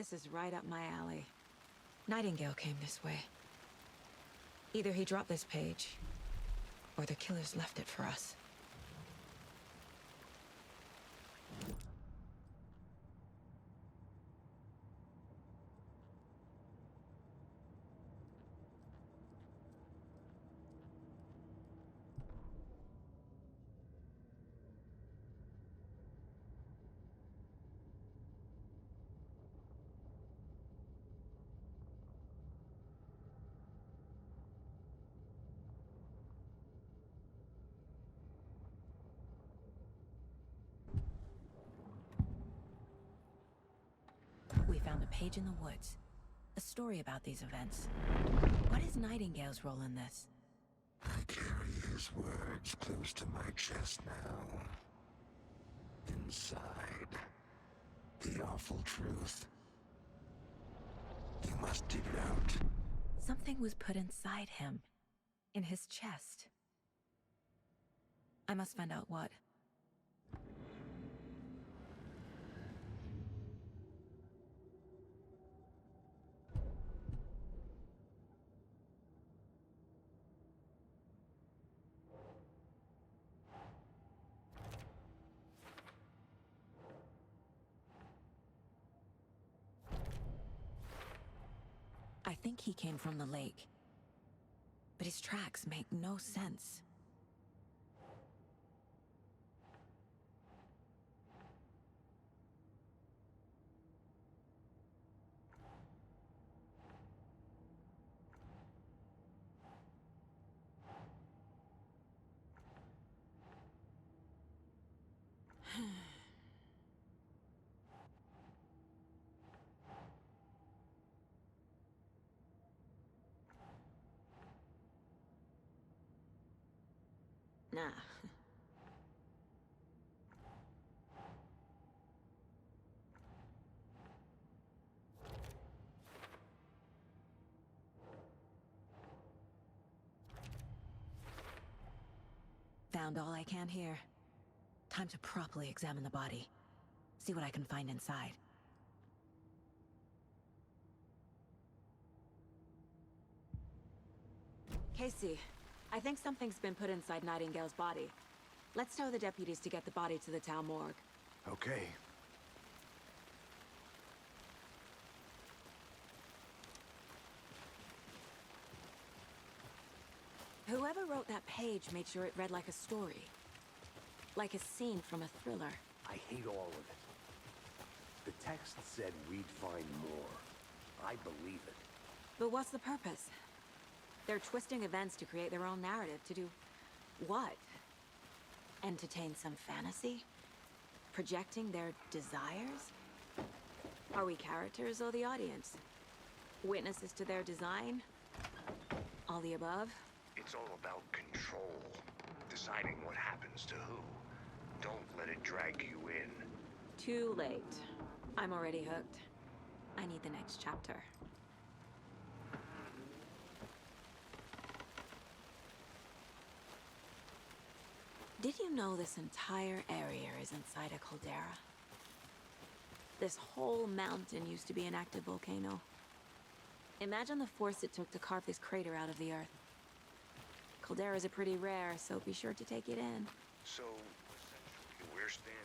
This is right up my alley. Nightingale came this way. Either he dropped this page, or the killers left it for us. We found a page in the woods. A story about these events. What is Nightingale's role in this? I carry his words close to my chest now. Inside, the awful truth. You must dig it out. Something was put inside him. In his chest. I must find out what. I think he came from the lake. But his tracks make no sense. Nah. Found all I can here. Time to properly examine the body. See what I can find inside. Casey, I think something's been put inside Nightingale's body. Let's tell the deputies to get the body to the town morgue. Okay. Whoever wrote that page made sure it read like a story. Like a scene from a thriller. I hate all of it. The text said we'd find more. I believe it. But what's the purpose? They're twisting events to create their own narrative. To do what? Entertain some fantasy? Projecting their desires? Are we characters or the audience? Witnesses to their design? All the above? It's all about control. Deciding what happens to who. Don't let it drag you in. Too late. I'm already hooked. I need the next chapter. Did you know this entire area is inside a caldera? This whole mountain used to be an active volcano. Imagine the force it took to carve this crater out of the earth. Calderas are pretty rare, so be sure to take it in. So, essentially, we're standing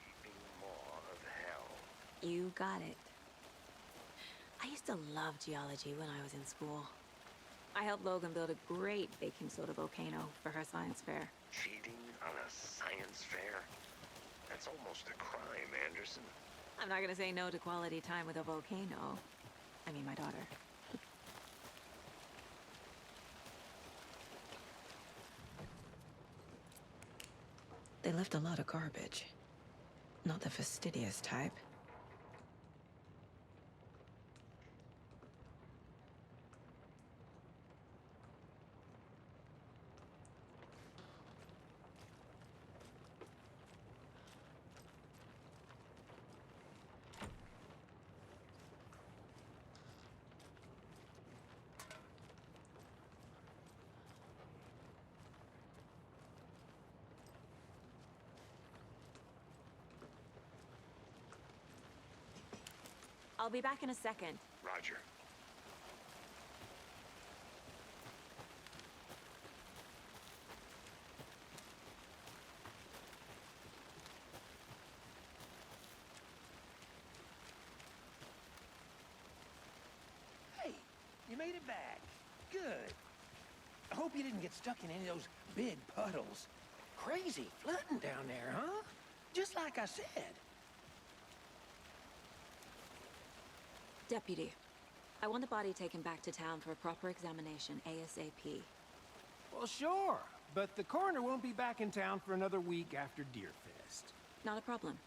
keeping maw of hell. You got it. I used to love geology when I was in school. I helped Logan build a great baking soda volcano for her science fair. Cheating on a science fair? That's almost a crime, Anderson. I'm not gonna say no to quality time with a volcano. I mean, my daughter. They left a lot of garbage. Not the fastidious type. I'll be back in a second. Roger. Hey, you made it back. Good. I hope you didn't get stuck in any of those big puddles. Crazy flooding down there, huh? Just like I said. Deputy, I want the body taken back to town for a proper examination ASAP. Well, sure. But the coroner won't be back in town for another week after Deerfest. Not a problem.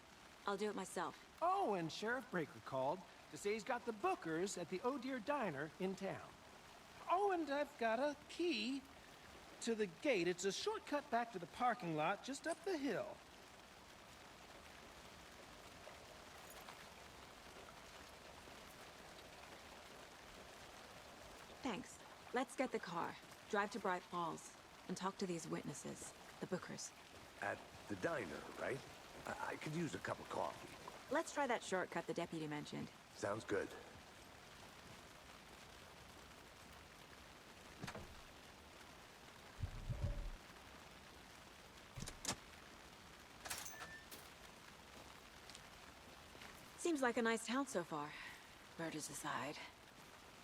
I'll do it myself. Oh, and Sheriff Breaker called to say he's got the Bookers at the Oh Dear Diner in town. Oh, and I've got a key to the gate. It's a shortcut back to the parking lot just up the hill. Thanks. Let's get the car, drive to Bright Falls, and talk to these witnesses, the Bookers. At the diner, right? I could use a cup of coffee. Let's try that shortcut the deputy mentioned. Sounds good. Seems like a nice town so far. Murders aside.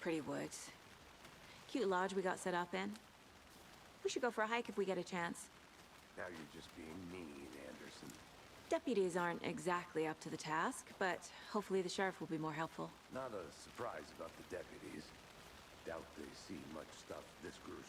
Pretty woods. Cute lodge we got set up in. We should go for a hike if we get a chance. Now you're just being mean, Anderson. Deputies aren't exactly up to the task, but hopefully the sheriff will be more helpful. Not a surprise about the deputies. Doubt they see much stuff this gruesome.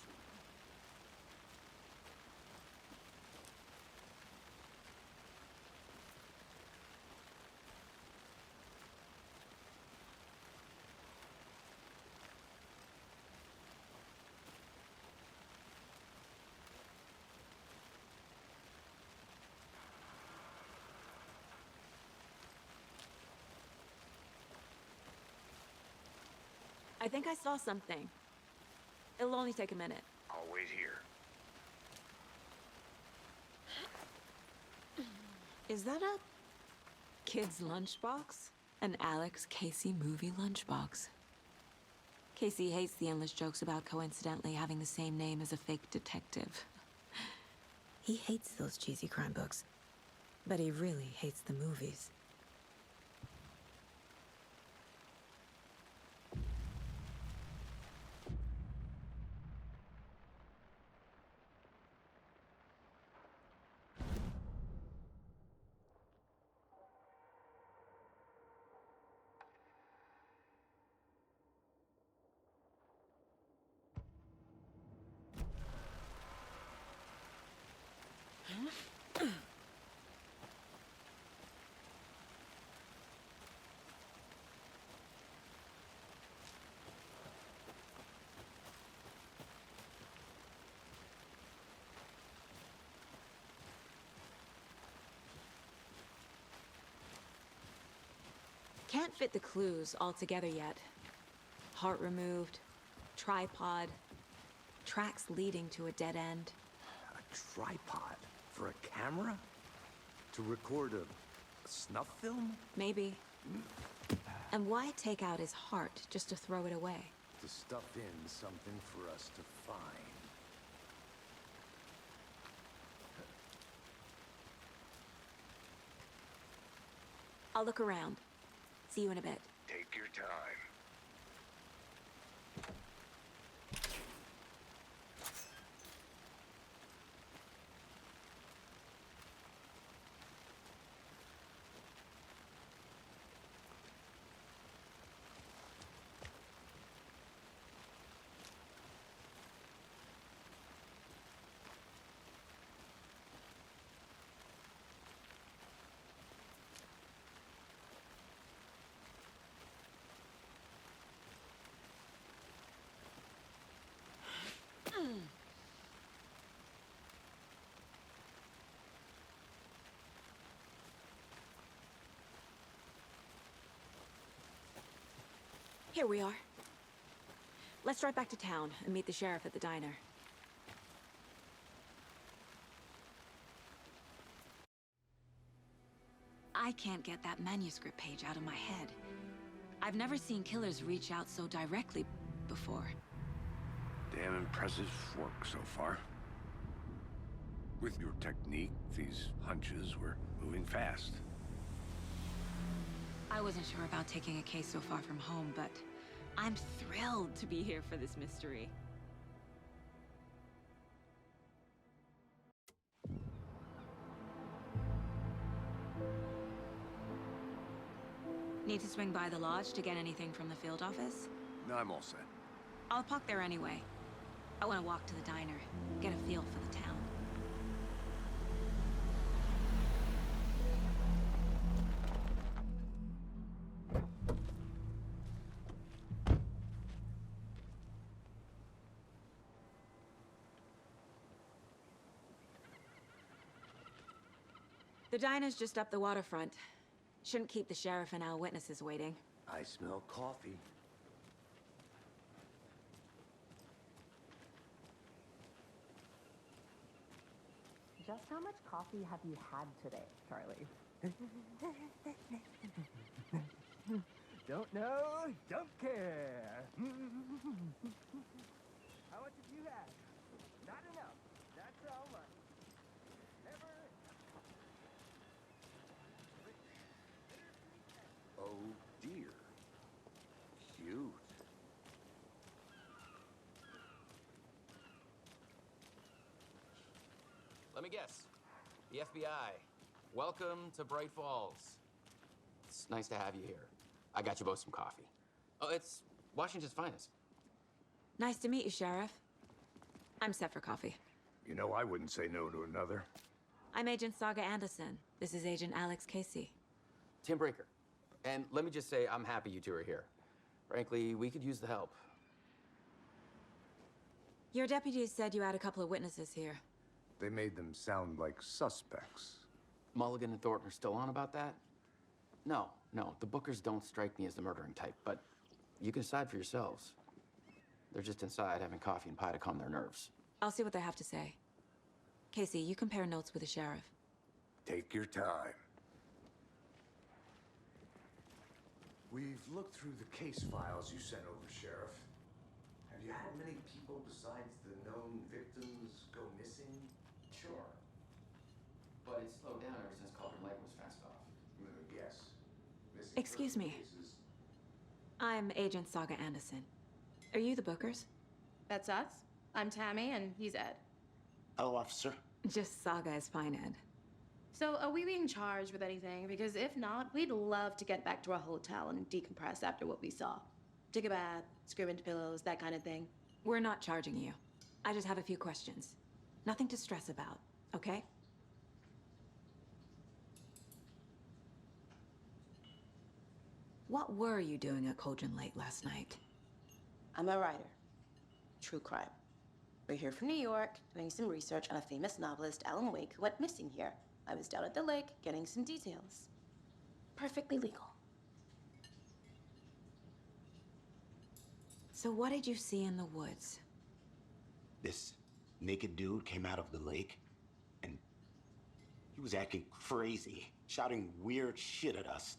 I think I saw something. It'll only take a minute. I'll wait here. Is that a kid's lunchbox? An Alex Casey movie lunchbox. Casey hates the endless jokes about coincidentally having the same name as a fake detective. He hates those cheesy crime books, but he really hates the movies. Can't fit the clues all together yet. Heart removed, tripod, tracks leading to a dead end. A tripod? For a camera? To record a snuff film? Maybe. And why take out his heart just to throw it away? To stuff in something for us to find. I'll look around. See you in a bit. Take your time. Here we are. Let's drive back to town and meet the sheriff at the diner. I can't get that manuscript page out of my head. I've never seen killers reach out so directly before. Damn impressive work so far. With your technique, these hunches were moving fast. I wasn't sure about taking a case so far from home, but I'm thrilled to be here for this mystery. Need to swing by the lodge to get anything from the field office? No, I'm all set. I'll park there anyway. I want to walk to the diner, get a feel for the town. The diner's just up the waterfront. Shouldn't keep the sheriff and our witnesses waiting. I smell coffee. Just how much coffee have you had today, Charlie? Don't know, don't care. How much have you had? Not enough. That's how much. Never. Oh dear. Cute. Let me guess. The FBI. Welcome to Bright Falls. It's nice to have you here. I got you both some coffee. Oh, it's Washington's finest. Nice to meet you, Sheriff. I'm set for coffee. You know, I wouldn't say no to another. I'm Agent Saga Anderson. This is Agent Alex Casey. Tim Breaker. And let me just say, I'm happy you two are here. Frankly, we could use the help. Your deputies said you had a couple of witnesses here. They made them sound like suspects. Mulligan and Thornton are still on about that? No, the Bookers don't strike me as the murdering type, but you can decide for yourselves. They're just inside having coffee and pie to calm their nerves. I'll see what they have to say. Casey, you compare notes with the sheriff. Take your time. We've looked through the case files you sent over, Sheriff. Have you had many people besides the known victims go missing? Sure. But it's slowed down ever since Calder Lake was fenced off. Yes. Missing Excuse person me. cases. I'm Agent Saga Anderson. Are you the Bookers? That's us. I'm Tammy, and he's Ed. Hello, officer. Just Saga is fine, Ed. So, are we being charged with anything? Because if not, we'd love to get back to our hotel and decompress after what we saw. Take a bath, scream into pillows, that kind of thing. We're not charging you. I just have a few questions. Nothing to stress about, okay? What were you doing at Cauldron Lake last night? I'm a writer. True crime. We're here from New York, doing some research on a famous novelist, Alan Wake, who went missing here. I was down at the lake, getting some details. Perfectly legal. So what did you see in the woods? This naked dude came out of the lake, and he was acting crazy, shouting weird shit at us.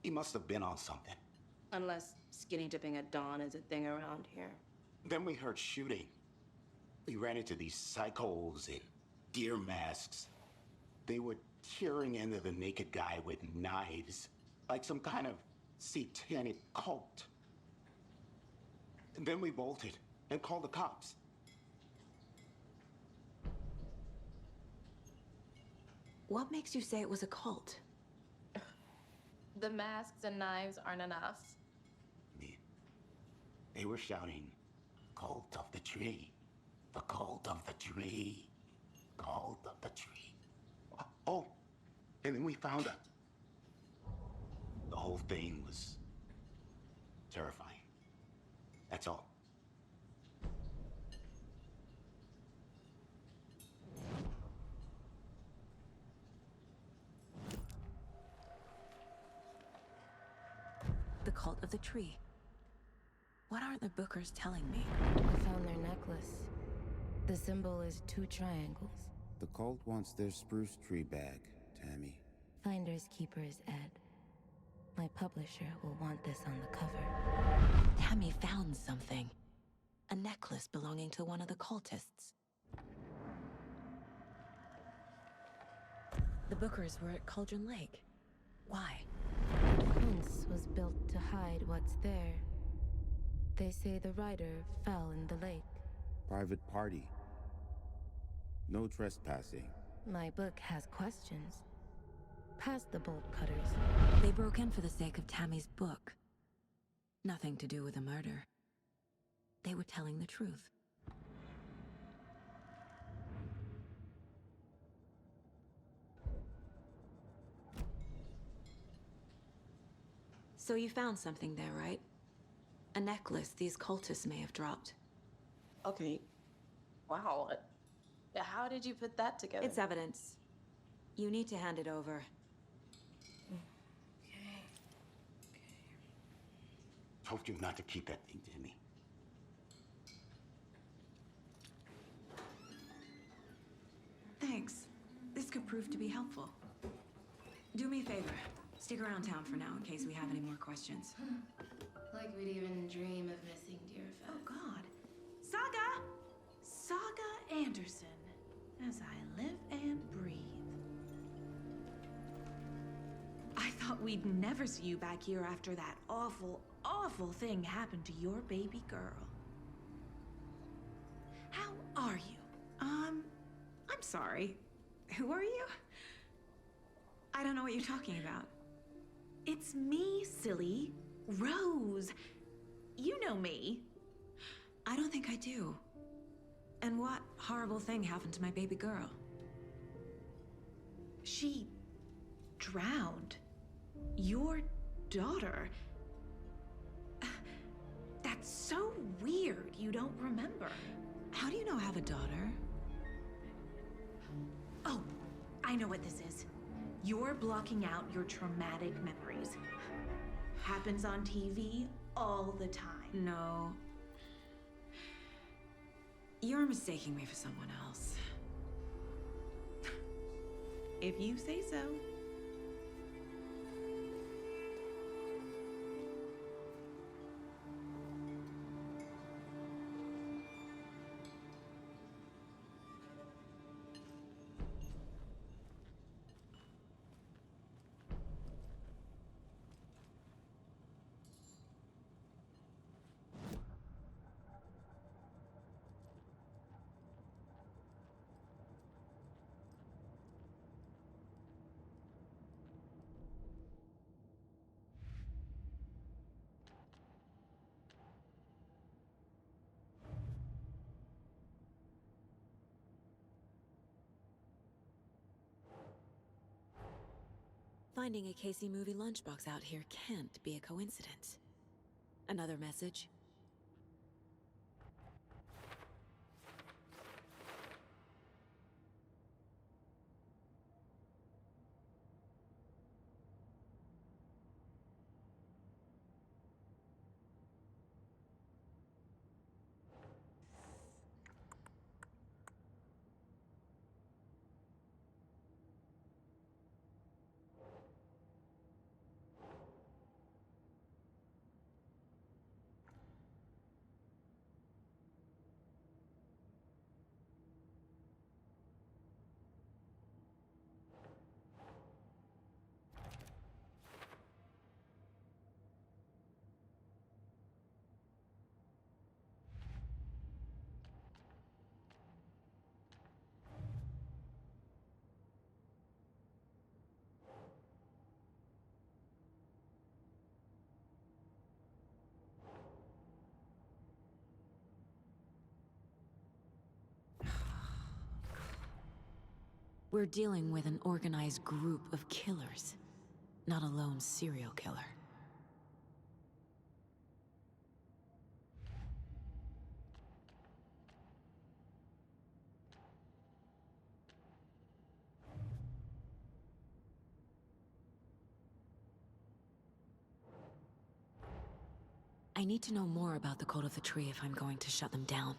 He must have been on something. Unless skinny dipping at dawn is a thing around here. Then we heard shooting. We ran into these psychos in deer masks. They were tearing into the naked guy with knives, like some kind of satanic cult. And then we bolted and called the cops. What makes you say it was a cult? The masks and knives aren't enough. They were shouting, "Cult of the tree, the cult of the tree, cult of the tree." Oh, and then we found her. The whole thing was terrifying. That's all. The cult of the tree. What aren't the Bookers telling me? I found their necklace. The symbol is 2 triangles. The cult wants their spruce tree back, Tammy. Finders keepers, Ed. My publisher will want this on the cover. Tammy found something. A necklace belonging to one of the cultists. The Bookers were at Cauldron Lake. Why? The fence was built to hide what's there. They say the writer fell in the lake. Private party. No trespassing. My book has questions. Past the bolt cutters. They broke in for the sake of Tammy's book. Nothing to do with the murder. They were telling the truth. So you found something there, right? A necklace these cultists may have dropped. Okay. Wow. How did you put that together? It's evidence. You need to hand it over. Told you not to keep that thing to me. Thanks. This could prove to be helpful. Do me a favor. Stick around town for now in case we have any more questions. Like we'd even dream of missing dear Oh, Fez. God. Saga! Saga Anderson. As I live and breathe. I thought we'd never see you back here after that awful, awful thing happened to your baby girl. How are you? I'm sorry. Who are you? I don't know what you're talking about. It's me, silly. Rose. You know me. I don't think I do. And what horrible thing happened to my baby girl? She drowned. Your daughter. That's so weird you don't remember. How do you know I have a daughter? Oh, I know what this is. You're blocking out your traumatic memories. Happens on TV all the time. No. You're mistaking me for someone else. If you say so. Finding a Casey movie lunchbox out here can't be a coincidence. Another message? We're dealing with an organized group of killers, not a lone serial killer. I need to know more about the Code of the Tree if I'm going to shut them down.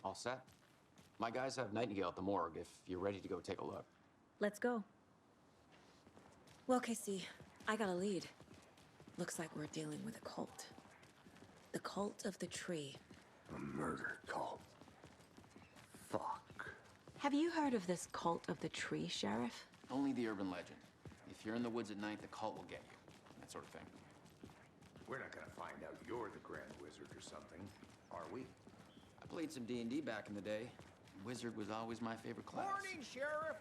All set? My guys have Nightingale at the morgue if you're ready to go take a look. Let's go. Well, Casey, I got a lead. Looks like we're dealing with a cult. The cult of the tree. A murder cult. Fuck. Have you heard of this cult of the tree, Sheriff? Only the urban legend. If you're in the woods at night, the cult will get you. That sort of thing. We're not gonna find out you're the Grand Wizard or something, are we? I played some D&D back in the day. Wizard was always my favorite class. Morning, Sheriff.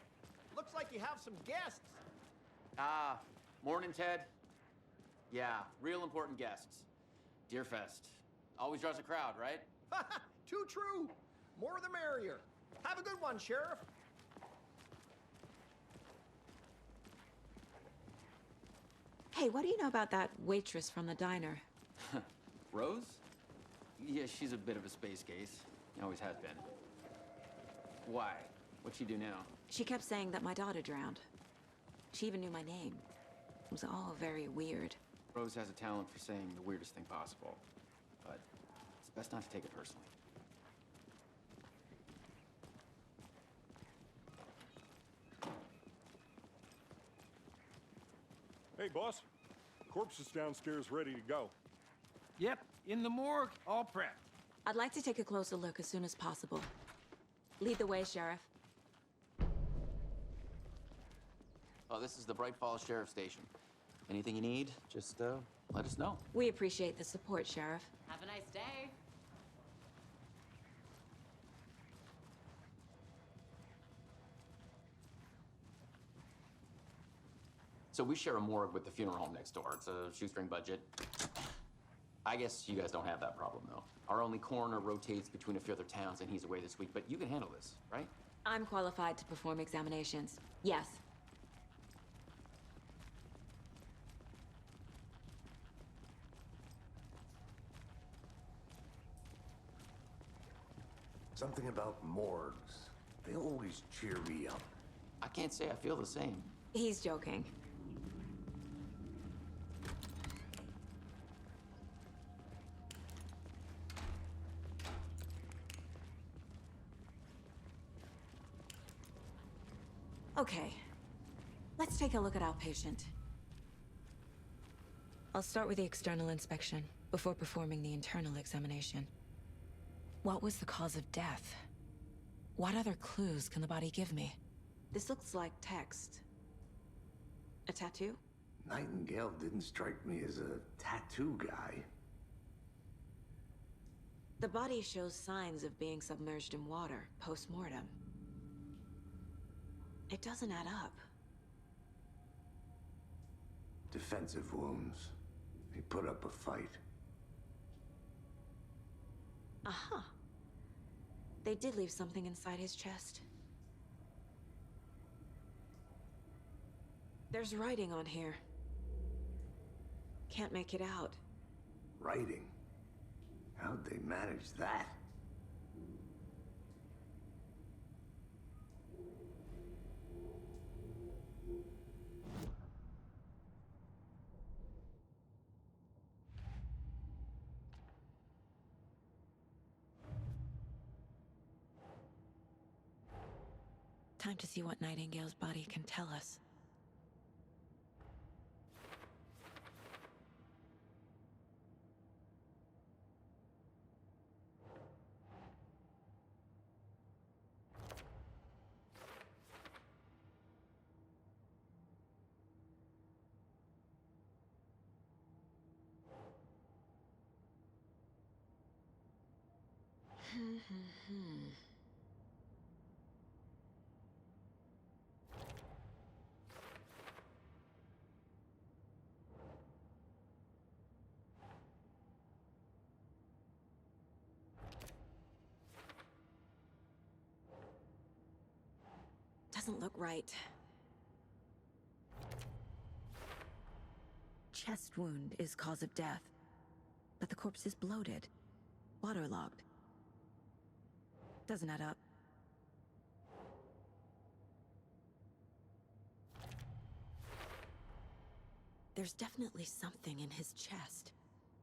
Looks like you have some guests. Ah, morning, Ted. Yeah, real important guests. Deerfest. Always draws a crowd, right? Too true. More the merrier. Have a good one, Sheriff. Hey, what do you know about that waitress from the diner? Rose? Yeah, she's a bit of a space case. Always has been. Why? What'd she do now? She kept saying that my daughter drowned. She even knew my name. It was all very weird. Rose has a talent for saying the weirdest thing possible. But it's best not to take it personally. Hey, boss. Corpse is downstairs ready to go. Yep, in the morgue, all prepped. I'd like to take a closer look as soon as possible. Lead the way, Sheriff. Oh, this is the Bright Falls Sheriff Station. Anything you need, just let us know. We appreciate the support, Sheriff. Have a nice day. So we share a morgue with the funeral home next door. It's a shoestring budget. I guess you guys don't have that problem, though. Our only coroner rotates between a few other towns, and he's away this week, but you can handle this, right? I'm qualified to perform examinations. Yes. Something about morgues. They always cheer me up. I can't say I feel the same. He's joking. Okay, let's take a look at our patient. I'll start with the external inspection before performing the internal examination. What was the cause of death? What other clues can the body give me? This looks like text. A tattoo? Nightingale didn't strike me as a tattoo guy. The body shows signs of being submerged in water post-mortem. It doesn't add up. Defensive wounds. He put up a fight. Aha. They did leave something inside his chest. There's writing on here. Can't make it out. Writing? How'd they manage that? Time to see what Nightingale's body can tell us. Doesn't look right. Chest wound is cause of death, but the corpse is bloated, waterlogged. Doesn't add up. There's definitely something in his chest.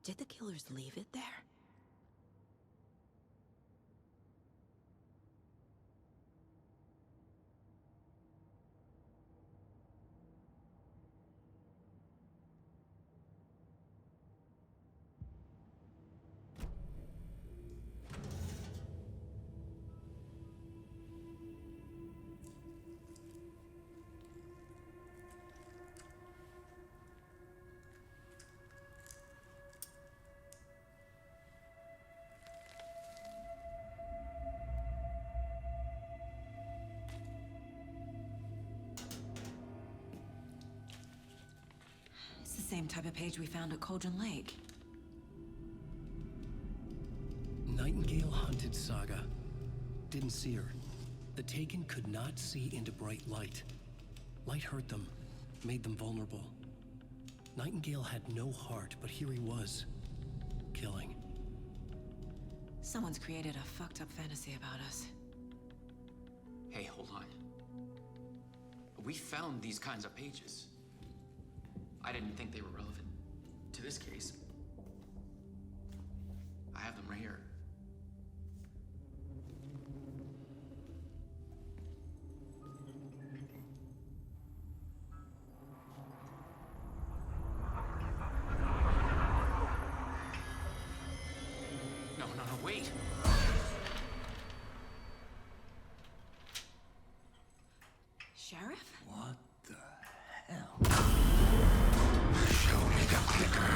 Did the killers leave it there? same type of page we found at Cauldron Lake. Nightingale hunted Saga. Didn't see her. The Taken could not see into bright light. Light hurt them, made them vulnerable. Nightingale had no heart, but here he was, killing. Someone's created a fucked up fantasy about us. Hey, hold on. We found these kinds of pages. I didn't think they were relevant to this case. I have them right here. No, wait! Sheriff? What the hell? Show me the clicker.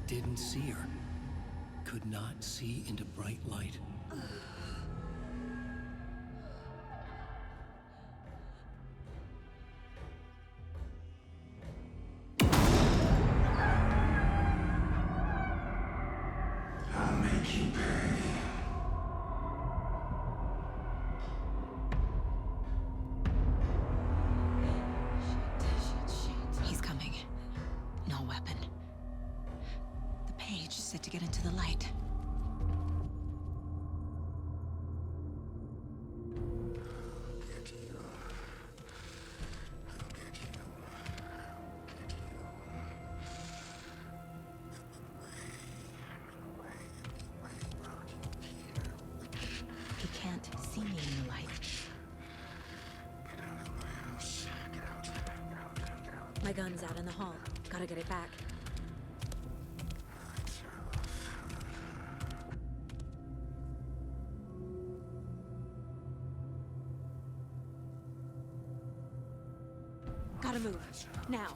Didn't see her. Could not see into bright light. I'll make you pay. He's coming. No weapon. The page set to get into the light. Get you. I'll get you. He can't see me in the light. Get out of my house. Get out. Get out. My gun's out in the hall. Gotta get it back. Gotta move. Now.